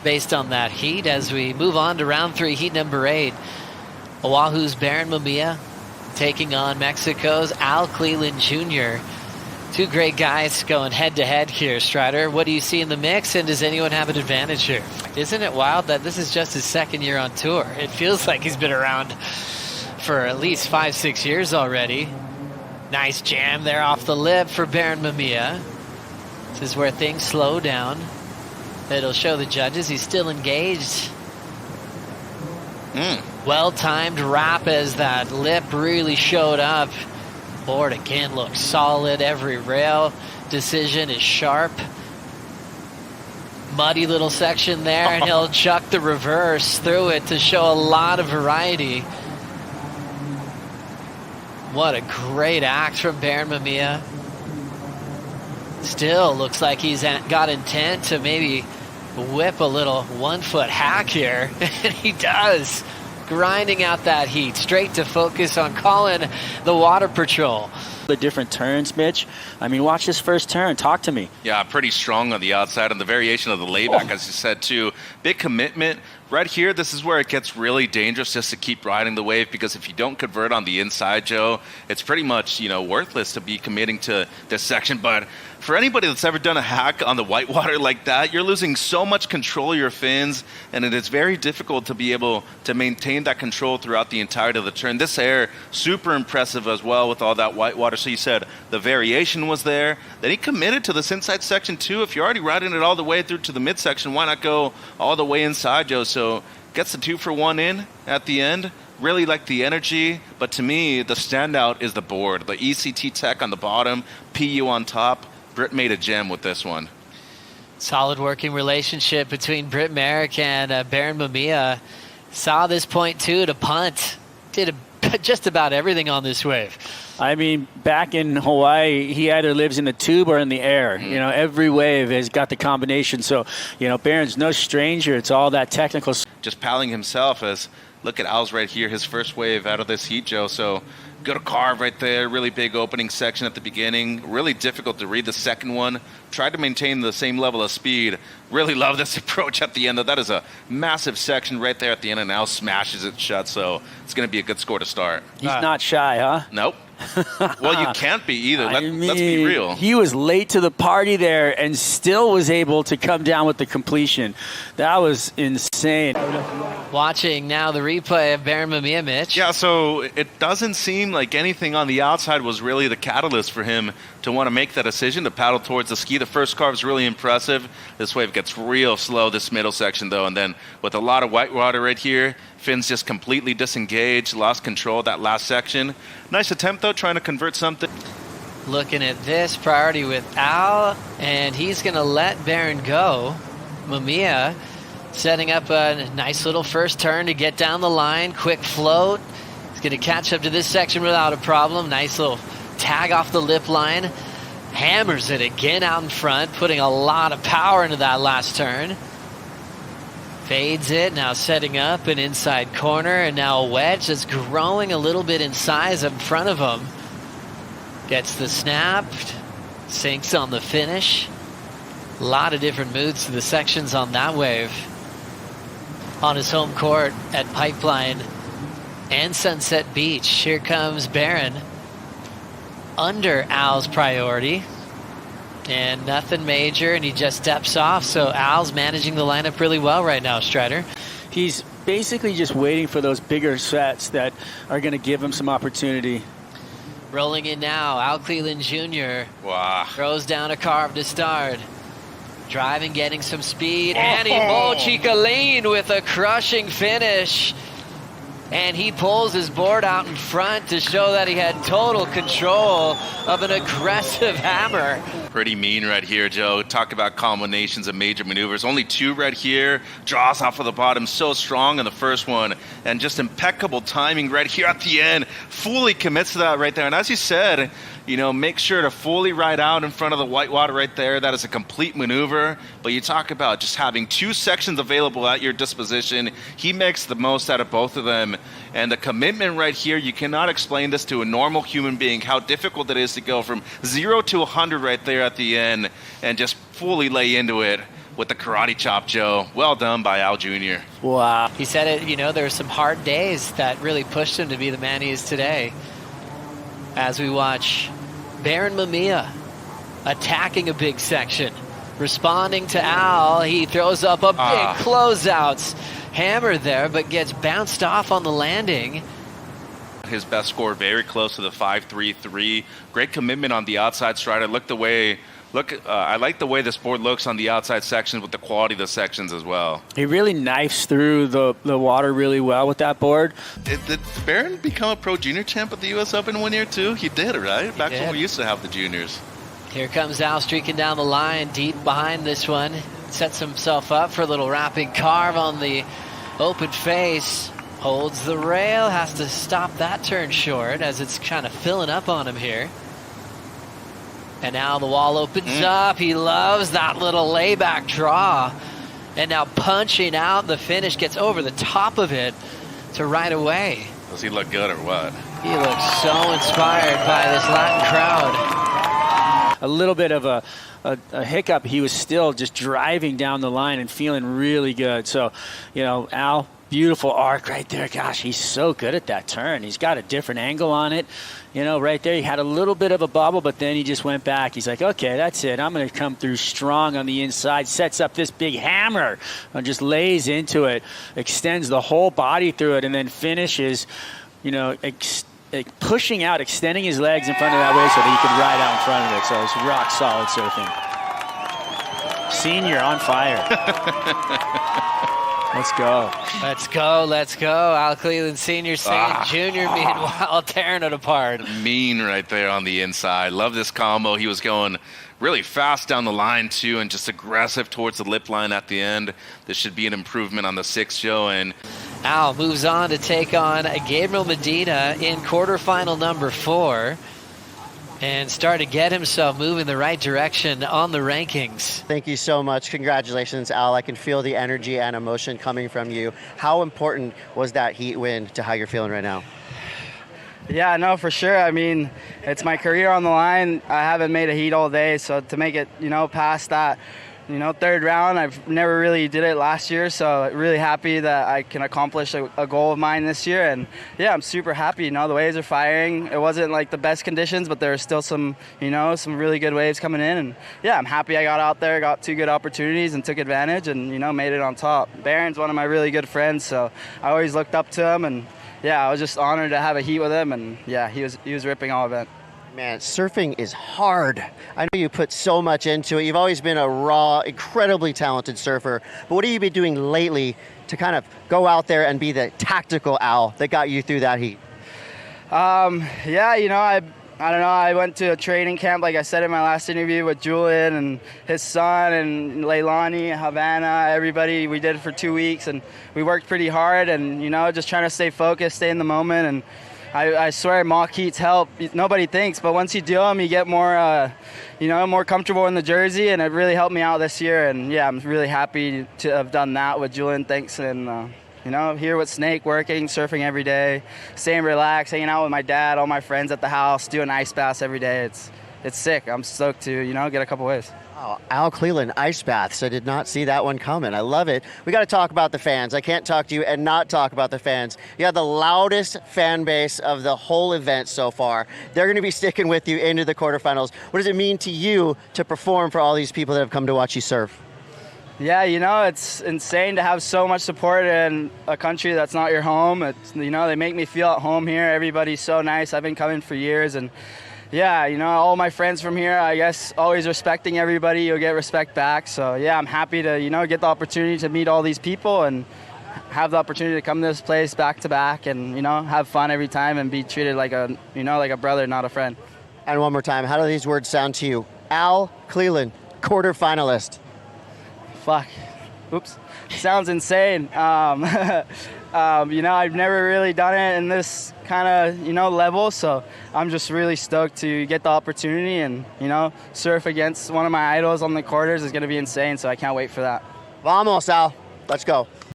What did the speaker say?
based on that heat. As we move on to round 3, heat number 8, Oahu's Barron Mamiya taking on Mexico's A.Cleland Jr. Two great guys going head-to-head here, Strider. What do you see in the mix, and does anyone have an advantage here? Isn't it wild that this is just his second year on tour? It feels like he's been around for at least 5-6 years already. Nice jam there off the lip for Barron Mamiya. This is where things slow down. It'll show the judges he's still engaged. Well-timed wrap as that lip really showed up. Board again looks solid. Every rail decision is sharp. Muddy little section there, and he'll chuck the reverse through it to show a lot of variety. What a great act from Barron Mamiya. Still looks like he's got intent to maybe whip a little 1-foot hack here, and he does. Grinding out that heat, straight to focus on calling the water patrol. The different turns, Mitch. I mean, watch this first turn. Talk to me. Yeah, pretty strong on the outside, and the variation of the layback, as you said, too. Big commitment. Right here, this is where it gets really dangerous just to keep riding the wave, because if you don't convert on the inside, Joe, it's pretty much, worthless to be committing to this section. But for anybody that's ever done a hack on the whitewater like that, you're losing so much control of your fins, and it is very difficult to be able to maintain that control throughout the entirety of the turn. This air, super impressive as well with all that whitewater. So you said the variation was there. Then he committed to this inside section too. If you're already riding it all the way through to the midsection, why not go all the way inside, Joe? So gets the 2-for-1 in at the end. Really like the energy, but to me, the standout is the board. The ECT tech on the bottom, PU on top. Britt made a gem with this one. Solid working relationship between Britt Merrick and Barron Mamiya. Saw this point too to punt. Did just about everything on this wave. I mean, back in Hawaii, he either lives in the tube or in the air. Every wave has got the combination. So, Barron's no stranger. It's all that technical. Just palling himself as, look at Al's right here, his first wave out of this heat, Joe. So good to carve right there. Really big opening section at the beginning. Really difficult to read the second one. Tried to maintain the same level of speed. Really love this approach at the end. That is a massive section right there at the end, and Al smashes it shut. So it's going to be a good score to start. He's not shy, huh? Nope. Well, you can't be either. Let's be real. He was late to the party there and still was able to come down with the completion. That was insane. Watching now the replay of Barron Mamiya, Mitch. Yeah, so it doesn't seem like anything on the outside was really the catalyst for him to want to make that decision to paddle towards the ski. The first carve is really impressive. This wave gets real slow, this middle section, though, and then with a lot of whitewater right here, fins just completely disengaged, lost control of that last section. Nice attempt, though, trying to convert something. Looking at this priority with Al, and he's going to let Barron go. Mamiya setting up a nice little first turn to get down the line. Quick float. He's going to catch up to this section without a problem. Nice little tag off the lip line. Hammers it again out in front, putting a lot of power into that last turn. Fades it, now setting up an inside corner, and now a wedge that's growing a little bit in size up in front of him. Gets the snap, sinks on the finish. A lot of different moods to the sections on that wave. On his home court at Pipeline and Sunset Beach, here comes Barron. Under Al's priority. And nothing major, and he just steps off. So Al's managing the lineup really well right now, Strider. He's basically just waiting for those bigger sets that are going to give him some opportunity. Rolling in now, A.Cleland Jr. Wow. Throws down a carve to start. Driving, getting some speed, and he Chica lean with a crushing finish. And he pulls his board out in front to show that he had total control of an aggressive hammer. Pretty mean right here, Joe. Talk about combinations of major maneuvers. Only 2 right here. Draws off of the bottom so strong in the first one. And just impeccable timing right here at the end. Fully commits to that right there. And as you said, make sure to fully ride out in front of the whitewater right there. That is a complete maneuver. But you talk about just having 2 sections available at your disposition. He makes the most out of both of them. And the commitment right here, you cannot explain this to a normal human being, how difficult it is to go from 0 to 100 right there at the end and just fully lay into it. with the karate chop, Joe. Well done by Al Jr. Wow. He said it, there were some hard days that really pushed him to be the man he is today. As we watch Barron Mamiya attacking a big section, responding to Al. He throws up a big closeouts hammer there, but gets bounced off on the landing. His best score, very close to the 5.33. Great commitment on the outside strider. I like the way this board looks on the outside sections with the quality of the sections as well. He really knifes through the water really well with that board. Did Barron become a pro junior champ at the U.S. Open one year too? He did, right? Back when we used to have the juniors. Here comes Al streaking down the line, deep behind this one. Sets himself up for a little wrapping carve on the open face. Holds the rail, has to stop that turn short as it's kind of filling up on him here. And now the wall opens up. He loves that little layback draw. And now punching out the finish, gets over the top of it to right away. Does he look good or what? He looks so inspired by this Latin crowd. A little bit of a hiccup. He was still just driving down the line and feeling really good. So, Al, beautiful arc right there. Gosh, he's so good at that turn. He's got a different angle on it. Right there, he had a little bit of a bobble, but then he just went back. He's like, okay, that's it. I'm going to come through strong on the inside. Sets up this big hammer and just lays into it, extends the whole body through it, and then finishes, pushing out, extending his legs in front of that way so that he could ride out in front of it. So it's rock solid surfing. Senior on fire. Let's go. Let's go. Let's go. A.Cleland Sr. saying Jr. meanwhile tearing it apart. Mean right there on the inside. Love this combo. He was going really fast down the line too and just aggressive towards the lip line at the end. This should be an improvement on the 6th show. And Al moves on to take on Gabriel Medina in quarterfinal number 4. And start to get himself moving the right direction on the rankings. Thank you so much. Congratulations, Al. I can feel the energy and emotion coming from you. How important was that heat win to how you're feeling right now? Yeah, no, for sure. I mean, it's my career on the line. I haven't made a heat all day, so to make it, past that, 3rd round, I've never really did it last year, so really happy that I can accomplish a goal of mine this year. And yeah, I'm super happy. The waves are firing. It wasn't like the best conditions, but there were still some, some really good waves coming in. And yeah, I'm happy I got out there, got 2 good opportunities and took advantage and, made it on top. Barron's one of my really good friends, so I always looked up to him. And yeah, I was just honored to have a heat with him. And yeah, he was ripping all event. Man, surfing is hard. I know you put so much into it. You've always been a raw, incredibly talented surfer. But what have you been doing lately to kind of go out there and be the tactical Al that got you through that heat? Yeah, I don't know. I went to a training camp, like I said in my last interview, with Julian and his son and Leilani, Havana, everybody. We did it for 2 weeks, and we worked pretty hard and, just trying to stay focused, stay in the moment. And I swear mock heats help. Nobody thinks, but once you do them, you get more, more comfortable in the jersey, and it really helped me out this year. And yeah, I'm really happy to have done that with Julian. Thanks. And, here with Snake, working, surfing every day, staying relaxed, hanging out with my dad, all my friends at the house, doing ice baths every day. It's sick. I'm stoked to, get a couple waves. Oh, A.Cleland ice baths. I did not see that one coming. I love it. We got to talk about the fans. I can't talk to you and not talk about the fans. You have the loudest fan base of the whole event so far. They're going to be sticking with you into the quarterfinals. What does it mean to you to perform for all these people that have come to watch you surf? Yeah, it's insane to have so much support in a country that's not your home. It's, they make me feel at home here. Everybody's so nice. I've been coming for years, and yeah, all my friends from here, I guess, always respecting everybody. You'll get respect back. So yeah, I'm happy to, get the opportunity to meet all these people and have the opportunity to come to this place back to back and, have fun every time and be treated like a, like a brother, not a friend. And one more time, how do these words sound to you? A.Cleland, quarterfinalist. Fuck. Oops. Sounds insane. I've never really done it in this kind of, level, so I'm just really stoked to get the opportunity and, surf against one of my idols on the quarters is going to be insane, so I can't wait for that. Vamos, Al. Let's go.